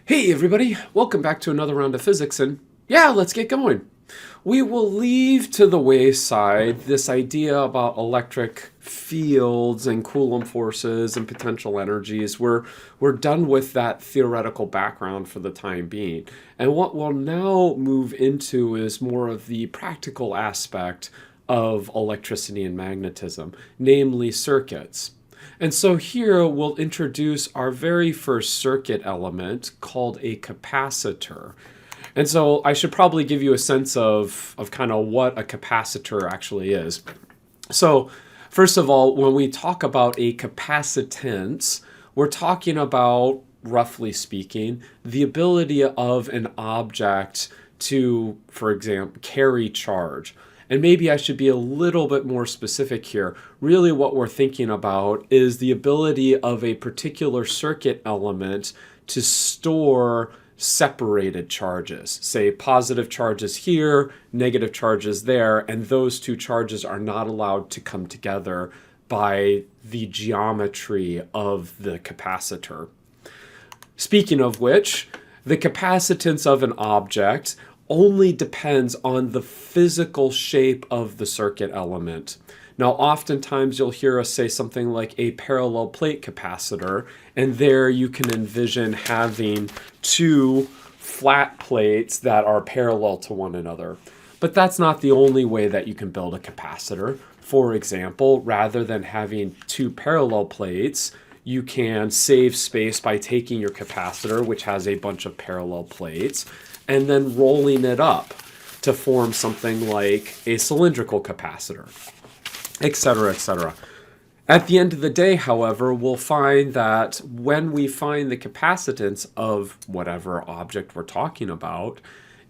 Hey everybody, welcome back to another round of physics, and yeah, let's get going. We will leave to the wayside this idea about electric fields and Coulomb forces and potential energies. We're done with that theoretical background for the time being. And what we'll now move into is more of the practical aspect of electricity and magnetism, namely circuits. And so here we'll introduce our very first circuit element called a capacitor. And so I should probably give you a sense of kind of what a capacitor actually is. So first of all, when we talk about a capacitance, we're talking about, roughly speaking, the ability of an object to, for example, carry charge. And maybe I should be a little bit more specific here. Really what we're thinking about is the ability of a particular circuit element to store separated charges. Say positive charges here, negative charges there, and those two charges are not allowed to come together by the geometry of the capacitor. Speaking of which, the capacitance of an object only depends on the physical shape of the circuit element. Now, oftentimes you'll hear us say something like a parallel plate capacitor, and there you can envision having two flat plates that are parallel to one another. But that's not the only way that you can build a capacitor. For example, rather than having two parallel plates, you can save space by taking your capacitor, which has a bunch of parallel plates, and then rolling it up to form something like a cylindrical capacitor, etc., etc. At the end of the day, however, we'll find that when we find the capacitance of whatever object we're talking about,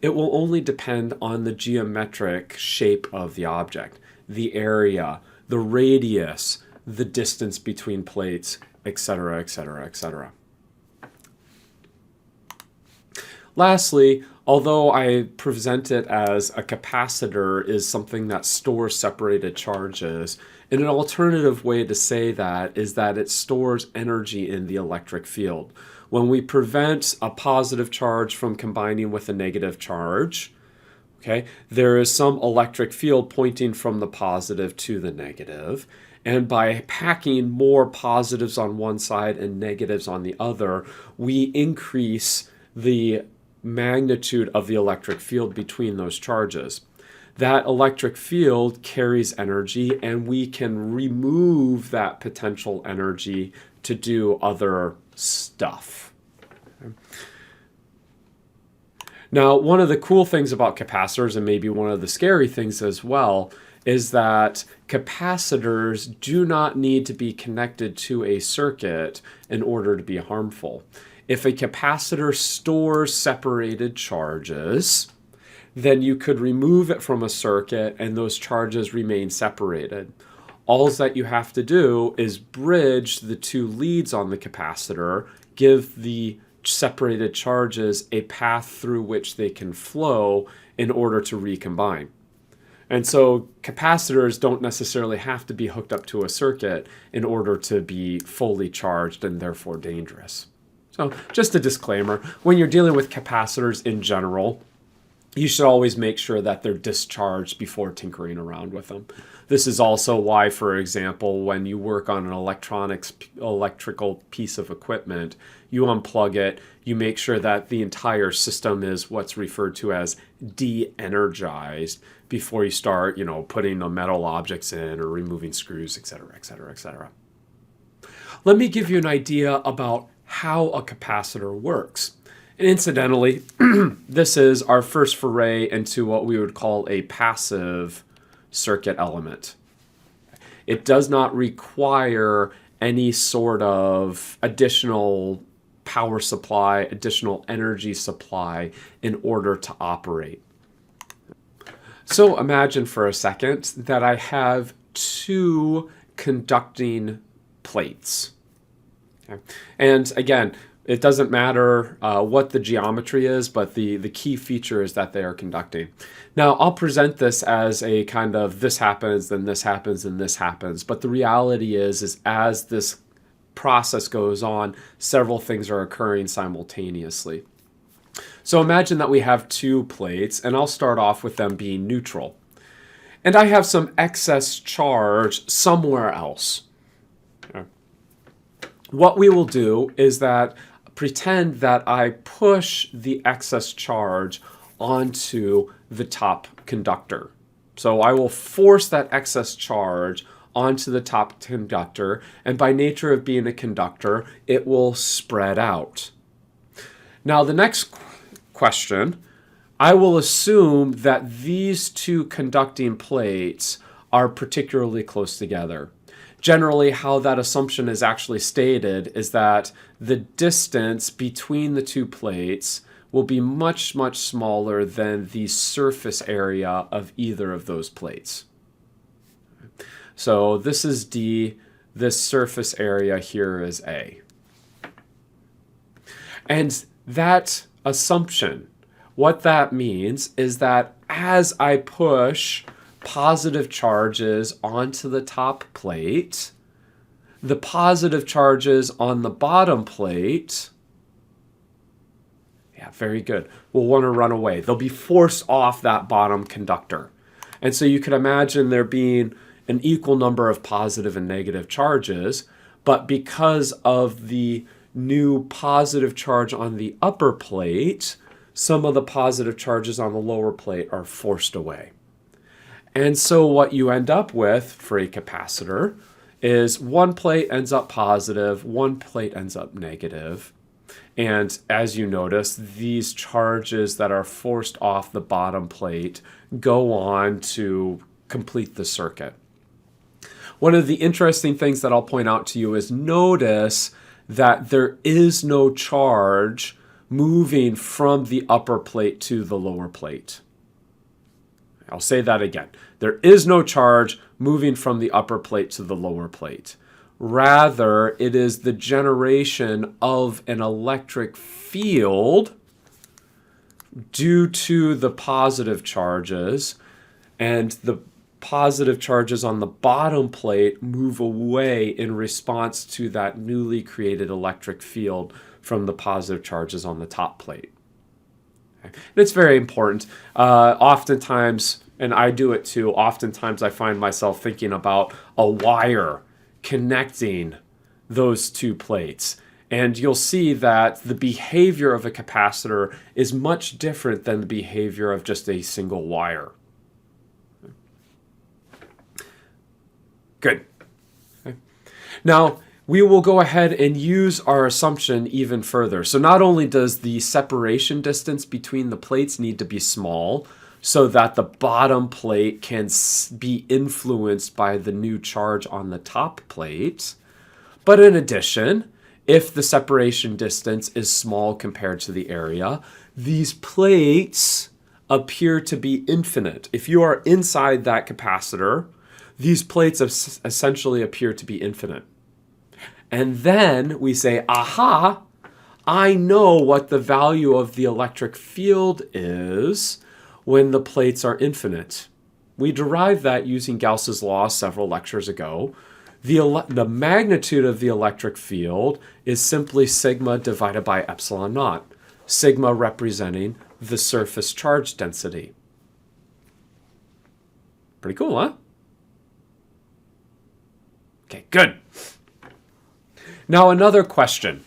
it will only depend on the geometric shape of the object, the area, the radius, the distance between plates, etc., etc., etc. Lastly, although I present it as a capacitor is something that stores separated charges, an alternative way to say that is that it stores energy in the electric field. When we prevent a positive charge from combining with a negative charge, okay, there is some electric field pointing from the positive to the negative. And by packing more positives on one side and negatives on the other, we increase the magnitude of the electric field between those charges. That electric field carries energy, and we can remove that potential energy to do other stuff. Now, one of the cool things about capacitors, and maybe one of the scary things as well, is that capacitors do not need to be connected to a circuit in order to be harmful. If a capacitor stores separated charges, then you could remove it from a circuit and those charges remain separated. All that you have to do is bridge the two leads on the capacitor, give the separated charges a path through which they can flow in order to recombine. And so capacitors don't necessarily have to be hooked up to a circuit in order to be fully charged and therefore dangerous. So just a disclaimer, when you're dealing with capacitors in general, you should always make sure that they're discharged before tinkering around with them. This is also why, for example, when you work on an electrical piece of equipment, you unplug it, you make sure that the entire system is what's referred to as de-energized before you start, putting the metal objects in or removing screws, etc., etc., etc. Let me give you an idea about how a capacitor works. And incidentally, this is our first foray into what we would call a passive circuit element. It does not require any sort of additional power supply, additional energy supply in order to operate. So imagine for a second that I have two conducting plates. Okay. And again, it doesn't matter what the geometry is, but the key feature is that they are conducting. Now, I'll present this as a kind of this happens, then this happens, and this happens. But the reality is as this process goes on, several things are occurring simultaneously. So imagine that we have two plates, and I'll start off with them being neutral. And I have some excess charge somewhere else. What we will do is that pretend that I push the excess charge onto the top conductor. So I will force that excess charge onto the top conductor, and by nature of being a conductor, it will spread out. Now the next question, I will assume that these two conducting plates are particularly close together. Generally, how that assumption is actually stated is that the distance between the two plates will be much, much smaller than the surface area of either of those plates. So this is D, this surface area here is A. And that assumption, what that means is that as I push positive charges onto the top plate, the positive charges on the bottom plate, yeah, very good, will want to run away. They'll be forced off that bottom conductor. And so you can imagine there being an equal number of positive and negative charges, but because of the new positive charge on the upper plate, some of the positive charges on the lower plate are forced away. And so what you end up with for a capacitor is one plate ends up positive, one plate ends up negative. And as you notice, these charges that are forced off the bottom plate go on to complete the circuit. One of the interesting things that I'll point out to you is notice that there is no charge moving from the upper plate to the lower plate. I'll say that again. There is no charge moving from the upper plate to the lower plate. Rather, it is the generation of an electric field due to the positive charges, and the positive charges on the bottom plate move away in response to that newly created electric field from the positive charges on the top plate. Okay. And it's very important. Oftentimes, and I do it too, oftentimes I find myself thinking about a wire connecting those two plates. And you'll see that the behavior of a capacitor is much different than the behavior of just a single wire. Good. Okay. Now, we will go ahead and use our assumption even further. So not only does the separation distance between the plates need to be small so that the bottom plate can be influenced by the new charge on the top plate, but in addition, if the separation distance is small compared to the area, these plates appear to be infinite. If you are inside that capacitor, these plates essentially appear to be infinite. And then we say, aha, I know what the value of the electric field is when the plates are infinite. We derived that using Gauss's law several lectures ago. The magnitude of the electric field is simply sigma divided by epsilon naught, sigma representing the surface charge density. Pretty cool, huh? Okay, good. Now another question.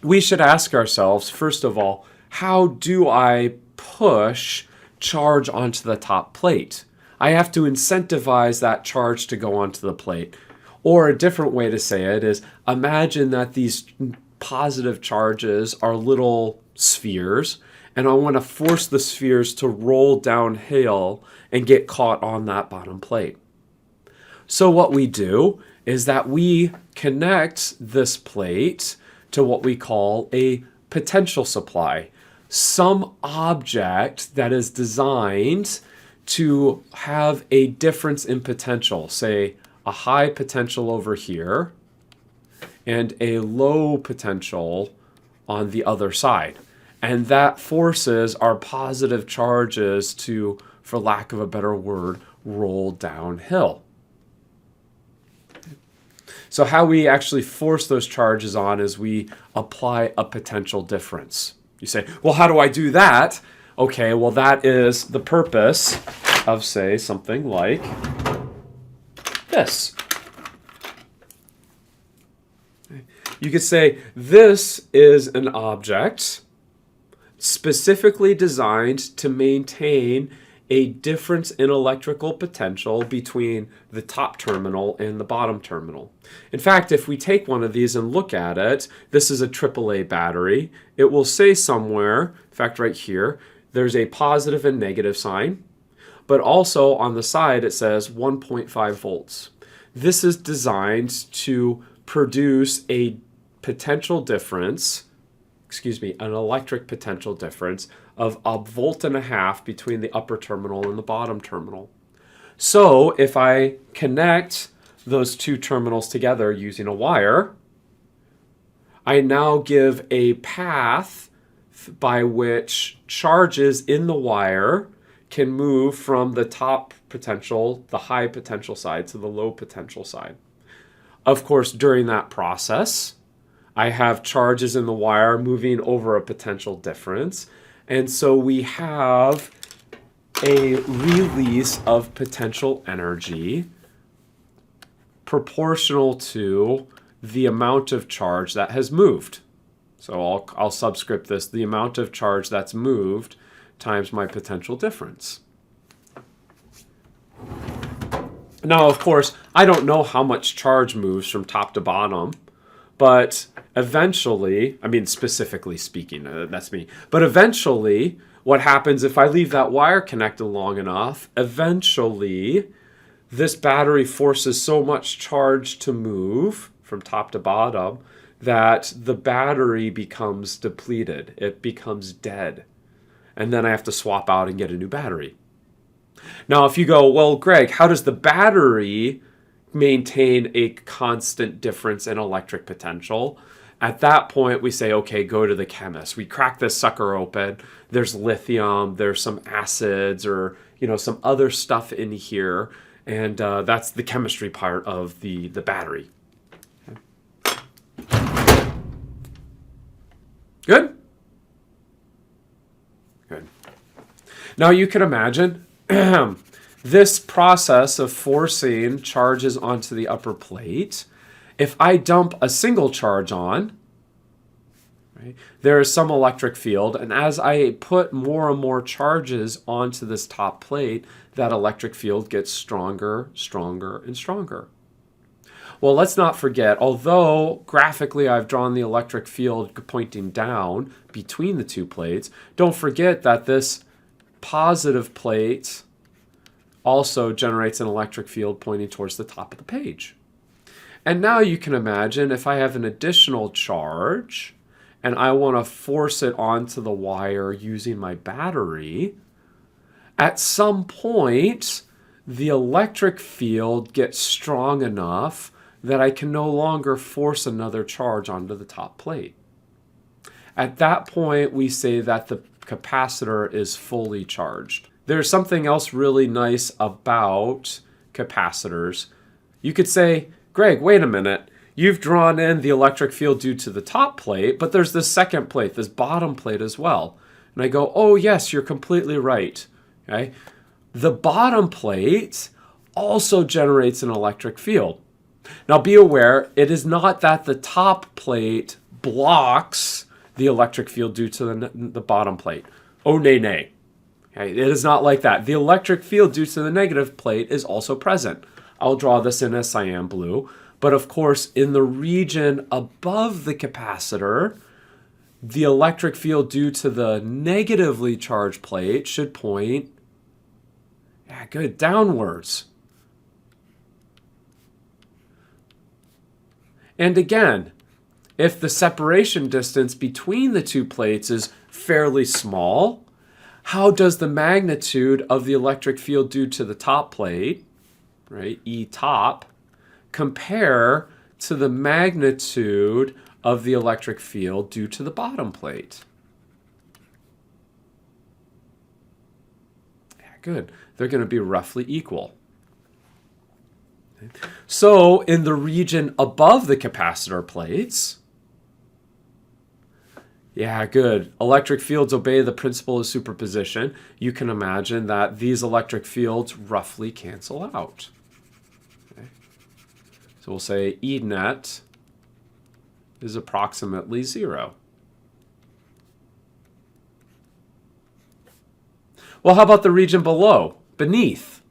We should ask ourselves, first of all, how do I push charge onto the top plate? I have to incentivize that charge to go onto the plate. Or a different way to say it is, imagine that these positive charges are little spheres, and I want to force the spheres to roll downhill and get caught on that bottom plate. So what we do is that we connect this plate to what we call a potential supply, some object that is designed to have a difference in potential, say a high potential over here and a low potential on the other side. And that forces our positive charges to, for lack of a better word, roll downhill. So how we actually force those charges on is we apply a potential difference. You say, well, how do I do that? Okay, well, that is the purpose of, say, something like this. You could say this is an object specifically designed to maintain a difference in electrical potential between the top terminal and the bottom terminal. In fact, if we take one of these and look at it, this is a AAA battery. It will say somewhere, in fact right here, there's a positive and negative sign, but also on the side it says 1.5 volts. This is designed to produce a potential difference, an electric potential difference of 1.5 volts between the upper terminal and the bottom terminal. So if I connect those two terminals together using a wire, I now give a path by which charges in the wire can move from the top potential, the high potential side, to the low potential side. Of course, during that process, I have charges in the wire moving over a potential difference. And so we have a release of potential energy proportional to the amount of charge that has moved. So I'll subscript this, the amount of charge that's moved times my potential difference. Now, of course, I don't know how much charge moves from top to bottom, but eventually, I mean, specifically speaking, that's me, but eventually, what happens if I leave that wire connected long enough, eventually, this battery forces so much charge to move from top to bottom that the battery becomes depleted. It becomes dead. And then I have to swap out and get a new battery. Now, if you go, well, Greg, how does the battery maintain a constant difference in electric potential? At that point, we say, okay, go to the chemist. We crack this sucker open. There's lithium, there's some acids, or some other stuff in here, and that's the chemistry part of the battery. Okay. Good? Good. Now you can imagine this process of forcing charges onto the upper plate. If I dump a single charge on, right, there is some electric field, and as I put more and more charges onto this top plate, that electric field gets stronger, stronger, and stronger. Well, let's not forget, although graphically I've drawn the electric field pointing down between the two plates, don't forget that this positive plate also generates an electric field pointing towards the top of the page. And now you can imagine if I have an additional charge and I want to force it onto the wire using my battery, at some point the electric field gets strong enough that I can no longer force another charge onto the top plate. At that point, we say that the capacitor is fully charged. There's something else really nice about capacitors. You could say, Greg, wait a minute. You've drawn in the electric field due to the top plate, but there's this second plate, this bottom plate as well. And I go, oh yes, you're completely right. Okay? The bottom plate also generates an electric field. Now be aware, it is not that the top plate blocks the electric field due to the bottom plate. Oh, nay, nay. Okay, it is not like that. The electric field due to the negative plate is also present. I'll draw this in as cyan blue. But of course, in the region above the capacitor, the electric field due to the negatively charged plate should point, downwards. And again, if the separation distance between the two plates is fairly small, how does the magnitude of the electric field due to the top plate, right, E top, compare to the magnitude of the electric field due to the bottom plate? Yeah, good. They're going to be roughly equal. So in the region above the capacitor plates, yeah, good. Electric fields obey the principle of superposition. You can imagine that these electric fields roughly cancel out. Okay. So we'll say E net is approximately 0. Well, how about the region below, beneath?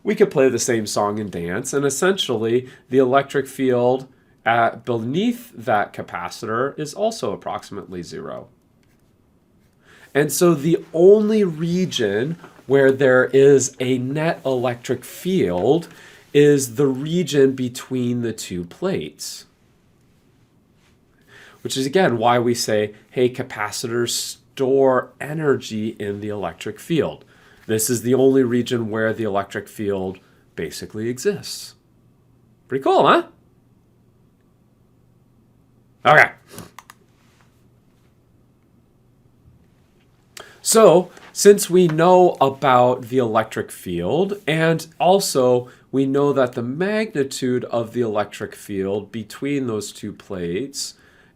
We could play the same song and dance, and essentially the electric field beneath that capacitor is also approximately 0. And so the only region where there is a net electric field is the region between the two plates. Which is again why we say, hey, capacitors store energy in the electric field. This is the only region where the electric field basically exists. Pretty cool, huh? Okay. So, since we know about the electric field, and also we know that the magnitude of the electric field between those two plates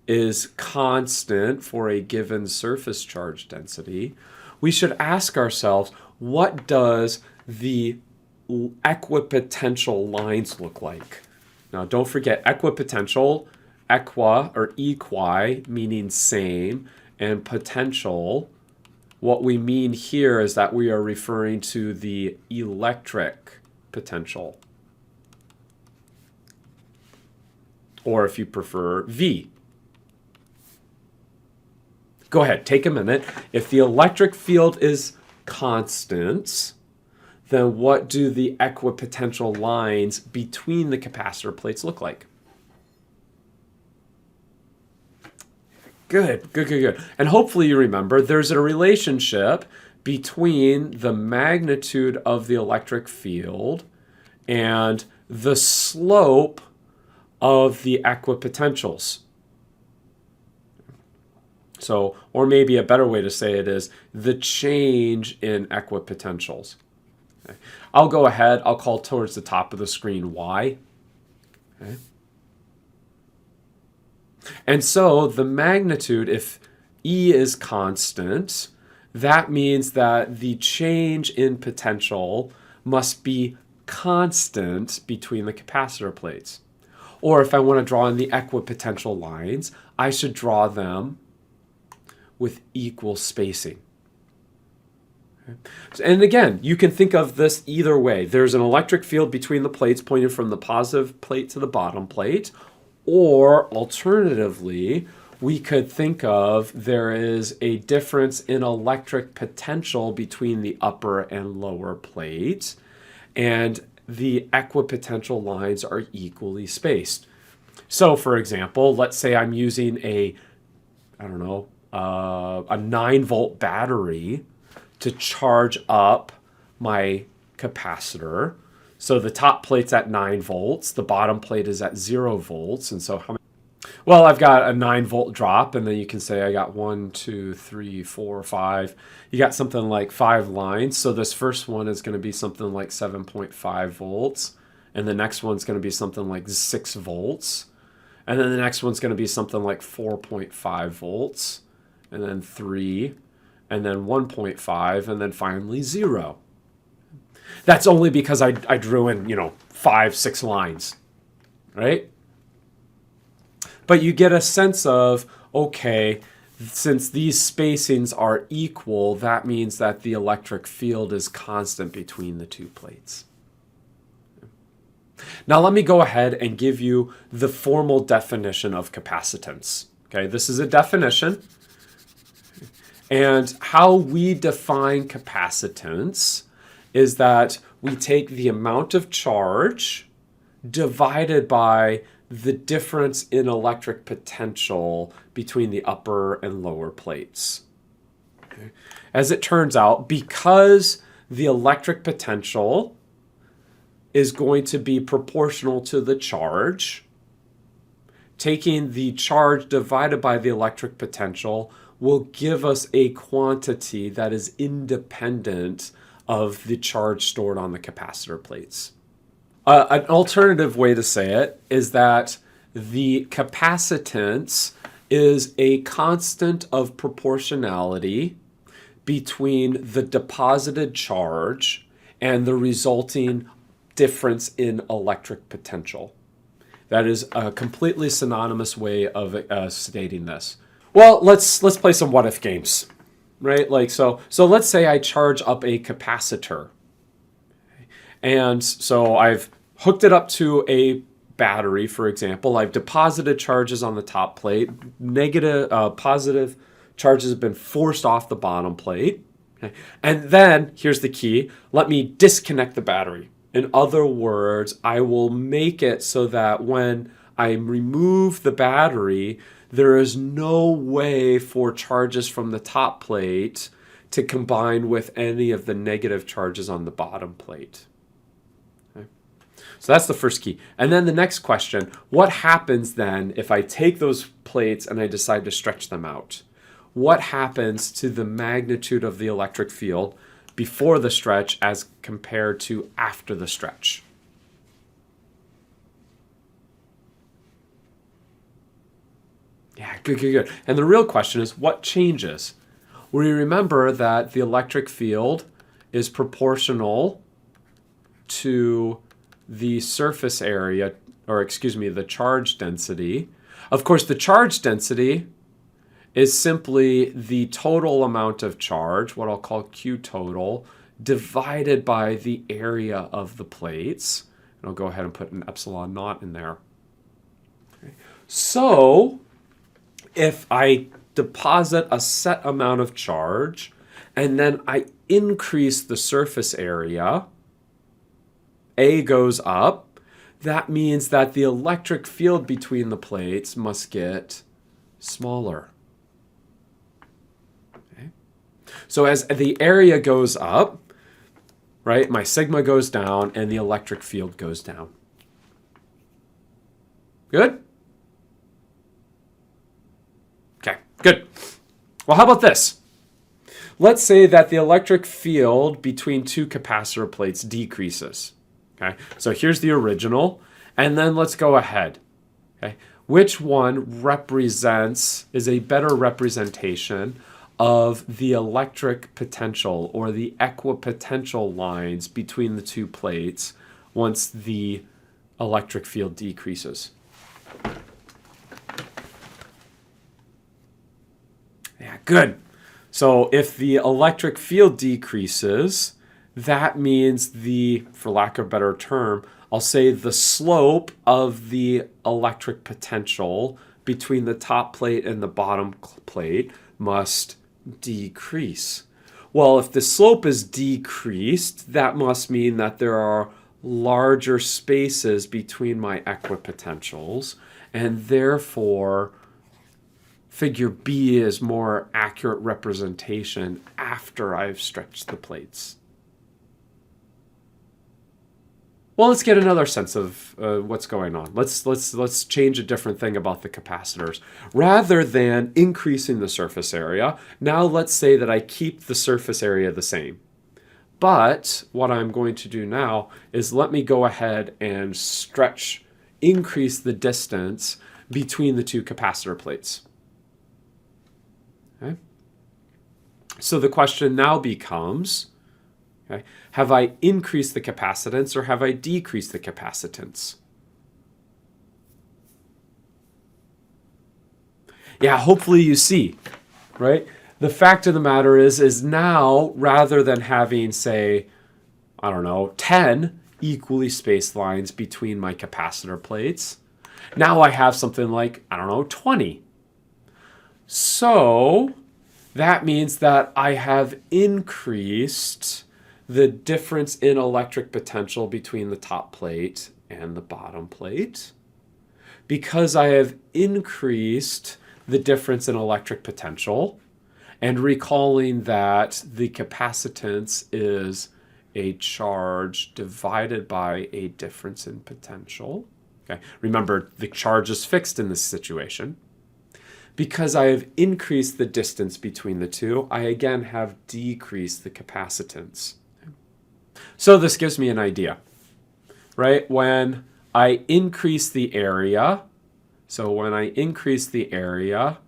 is constant for a given surface charge density, we should ask ourselves, what does the equipotential lines look like? Now, don't forget equipotential, equa or equi meaning same, and potential, what we mean here is that we are referring to the electric potential. Or if you prefer, V. Go ahead, take a minute. If the electric field is constant, then what do the equipotential lines between the capacitor plates look like? Good, good, good, good. And hopefully you remember there's a relationship between the magnitude of the electric field and the slope of the equipotentials. So, or maybe a better way to say it is the change in equipotentials. Okay. I'll go ahead, I'll call towards the top of the screen Y. Okay. And so the magnitude, if E is constant, that means that the change in potential must be constant between the capacitor plates. Or if I want to draw in the equipotential lines, I should draw them with equal spacing. And again, you can think of this either way. There's an electric field between the plates pointing from the positive plate to the bottom plate, or alternatively, we could think of there is a difference in electric potential between the upper and lower plates, and the equipotential lines are equally spaced. So for example, let's say I'm using a 9-volt battery to charge up my capacitor. So the top plate's at 9 volts, the bottom plate is at 0 volts. And so how many? Well, I've got a 9-volt drop, and then you can say I got 1, 2, 3, 4, 5. You got something like 5 lines. So this first one is going to be something like 7.5 volts. And the next one's going to be something like 6 volts. And then the next one's going to be something like 4.5 volts. And then 3. And then 1.5. And then finally 0. That's only because I drew in, 5, 6 lines, right? But you get a sense of, okay, since these spacings are equal, that means that the electric field is constant between the two plates. Now let me go ahead and give you the formal definition of capacitance. Okay, this is a definition. And how we define capacitance is that we take the amount of charge divided by the difference in electric potential between the upper and lower plates. Okay. As it turns out, because the electric potential is going to be proportional to the charge, taking the charge divided by the electric potential will give us a quantity that is independent of the charge stored on the capacitor plates. An alternative way to say it is that the capacitance is a constant of proportionality between the deposited charge and the resulting difference in electric potential. That is a completely synonymous way of stating this. Well, let's play some what if games, right? Like so let's say I charge up a capacitor. And so I've hooked it up to a battery, for example. I've deposited charges on the top plate. Positive charges have been forced off the bottom plate. Okay? And then, here's the key, let me disconnect the battery. In other words, I will make it so that when I remove the battery, there is no way for charges from the top plate to combine with any of the negative charges on the bottom plate. So that's the first key. And then the next question, what happens then if I take those plates and I decide to stretch them out? What happens to the magnitude of the electric field before the stretch as compared to after the stretch? Yeah, good. And the real question is, what changes? We remember that the electric field is proportional to the surface area, or excuse me, the charge density. Of course, the charge density is simply the total amount of charge, what I'll call Q total, divided by the area of the plates. And I'll go ahead and put an epsilon naught in there. Okay. So, if I deposit a set amount of charge, and then I increase the surface area, A goes up, that means that the electric field between the plates must get smaller. Okay. So as the area goes up, right, my sigma goes down and the electric field goes down. Good? Okay, good. Well, how about this? Let's say that the electric field between two capacitor plates decreases. Okay, so here's the original, and then let's go ahead. Okay, which one is a better representation of the electric potential or the equipotential lines between the two plates once the electric field decreases? Yeah, good. So if the electric field decreases, that means for lack of a better term, I'll say the slope of the electric potential between the top plate and the bottom plate must decrease. Well, if the slope is decreased, that must mean that there are larger spaces between my equipotentials, and therefore figure B is more accurate representation after I've stretched the plates. Well, let's get another sense of what's going on. Let's change a different thing about the capacitors. Rather than increasing the surface area, now let's say that I keep the surface area the same. But what I'm going to do now is let me go ahead and increase the distance between the two capacitor plates. Okay? So the question now becomes, okay, have I increased the capacitance or have I decreased the capacitance? Yeah, hopefully you see, right? The fact of the matter is now rather than having, say, 10 equally spaced lines between my capacitor plates, now I have something like, 20. So that means that I have increased the difference in electric potential between the top plate and the bottom plate. Because I have increased the difference in electric potential, and recalling that the capacitance is a charge divided by a difference in potential. Okay. Remember, the charge is fixed in this situation. Because I have increased the distance between the two, I again have decreased the capacitance. So this gives me an idea, right? When I increase the area, so when I increase the area,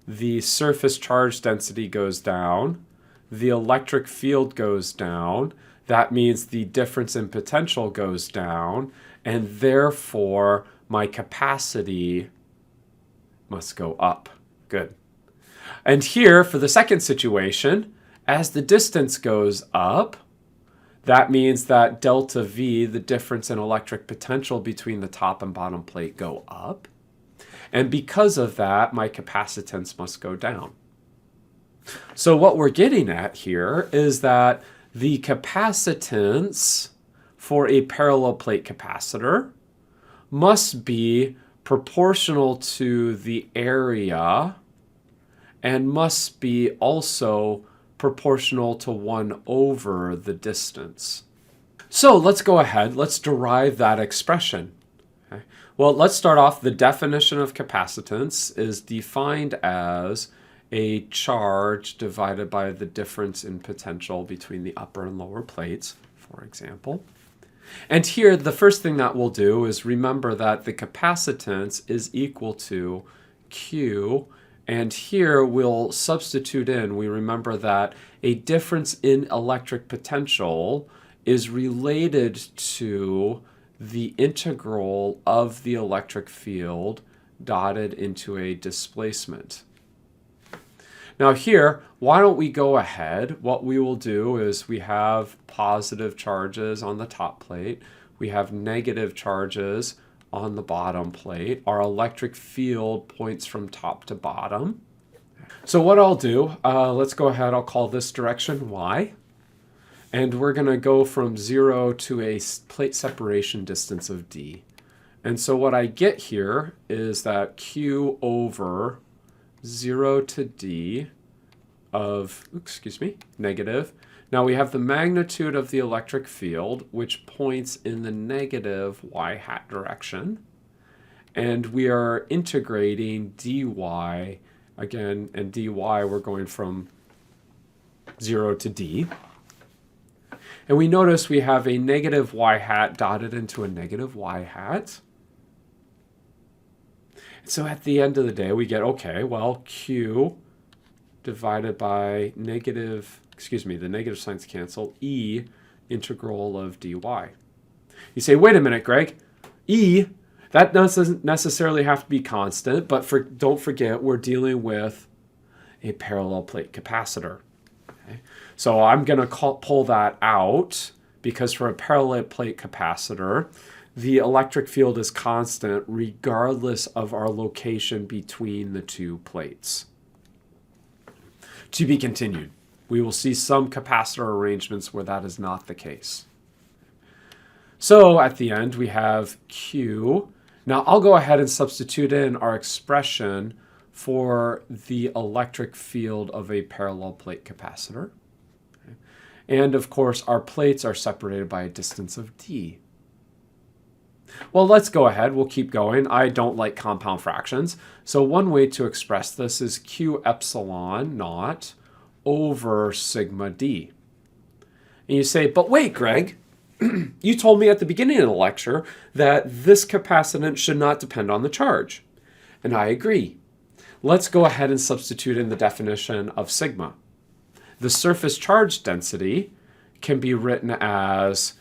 the surface charge density goes down, the electric field goes down. That means the difference in potential goes down, and therefore my capacity must go up. Good. And here, for the second situation, as the distance goes up, that means that delta V, the difference in electric potential between the top and bottom plate, go up. And because of that, my capacitance must go down. So what we're getting at here is that the capacitance for a parallel plate capacitor must be proportional to the area and must be also proportional to 1 over the distance. So let's go ahead, let's derive that expression. Okay. Well, let's start off. The definition of capacitance is defined as a charge divided by the difference in potential between the upper and lower plates, for example. And here, the first thing that we'll do is remember that the capacitance is equal to Q, and here we'll substitute in, we remember that a difference in electric potential is related to the integral of the electric field dotted into a displacement. Now here, why don't we go ahead? What we will do is we have positive charges on the top plate. We have negative charges on the bottom plate. Our electric field points from top to bottom. So what I'll do, let's go ahead, I'll call this direction Y. And we're going to go from 0 to a plate separation distance of D. And so what I get here is that Q over 0 to D of, negative. Now we have the magnitude of the electric field, which points in the negative y hat direction. And we are integrating dy again, and dy we're going from 0 to D. And we notice we have a negative y hat dotted into a negative y hat. So at the end of the day, we get, okay, well, Q divided by negative, the negative signs cancel, E integral of dy. You say, wait a minute, Greg, E, that doesn't necessarily have to be constant, but don't forget we're dealing with a parallel plate capacitor. Okay? So I'm going to pull that out because for a parallel plate capacitor, the electric field is constant regardless of our location between the two plates. To be continued. We will see some capacitor arrangements where that is not the case. So at the end, we have Q. Now I'll go ahead and substitute in our expression for the electric field of a parallel plate capacitor. Okay. And of course, our plates are separated by a distance of D. Well, let's go ahead. We'll keep going. I don't like compound fractions. So one way to express this is Q epsilon naught over sigma D. And you say, but wait, Greg, you told me at the beginning of the lecture that this capacitance should not depend on the charge. And I agree. Let's go ahead and substitute in the definition of sigma. The surface charge density can be written as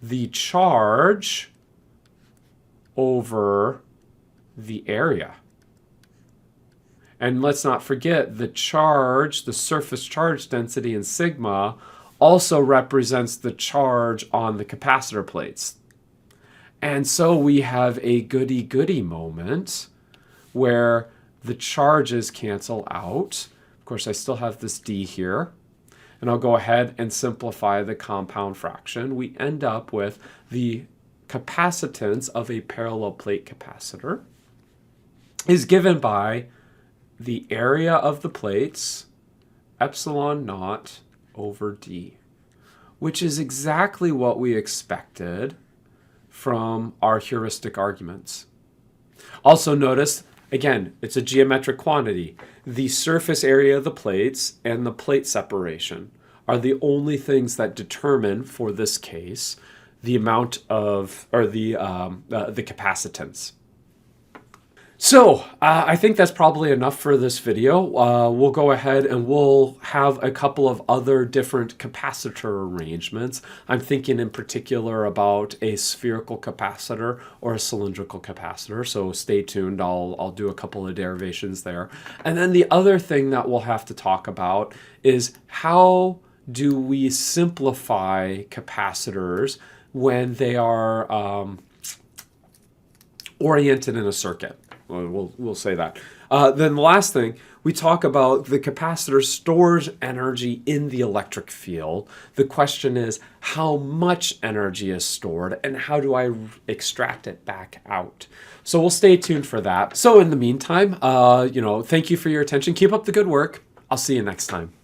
the charge over the area. And let's not forget the charge, the surface charge density in sigma also represents the charge on the capacitor plates. And so we have a goody-goody moment where the charges cancel out. Of course, I still have this D here. And I'll go ahead and simplify the compound fraction. We end up with the capacitance of a parallel plate capacitor is given by the area of the plates, epsilon naught over D, which is exactly what we expected from our heuristic arguments. Also notice, again, it's a geometric quantity. The surface area of the plates and the plate separation are the only things that determine, for this case, the amount of, or the capacitance. So I think that's probably enough for this video. We'll go ahead and we'll have a couple of other different capacitor arrangements. I'm thinking in particular about a spherical capacitor or a cylindrical capacitor. So stay tuned. I'll do a couple of derivations there. And then the other thing that we'll have to talk about is how do we simplify capacitors when they are oriented in a circuit. We'll say that. Then the last thing, we talk about the capacitor stores energy in the electric field. The question is, how much energy is stored and how do I extract it back out? So we'll stay tuned for that. So in the meantime, thank you for your attention. Keep up the good work. I'll see you next time.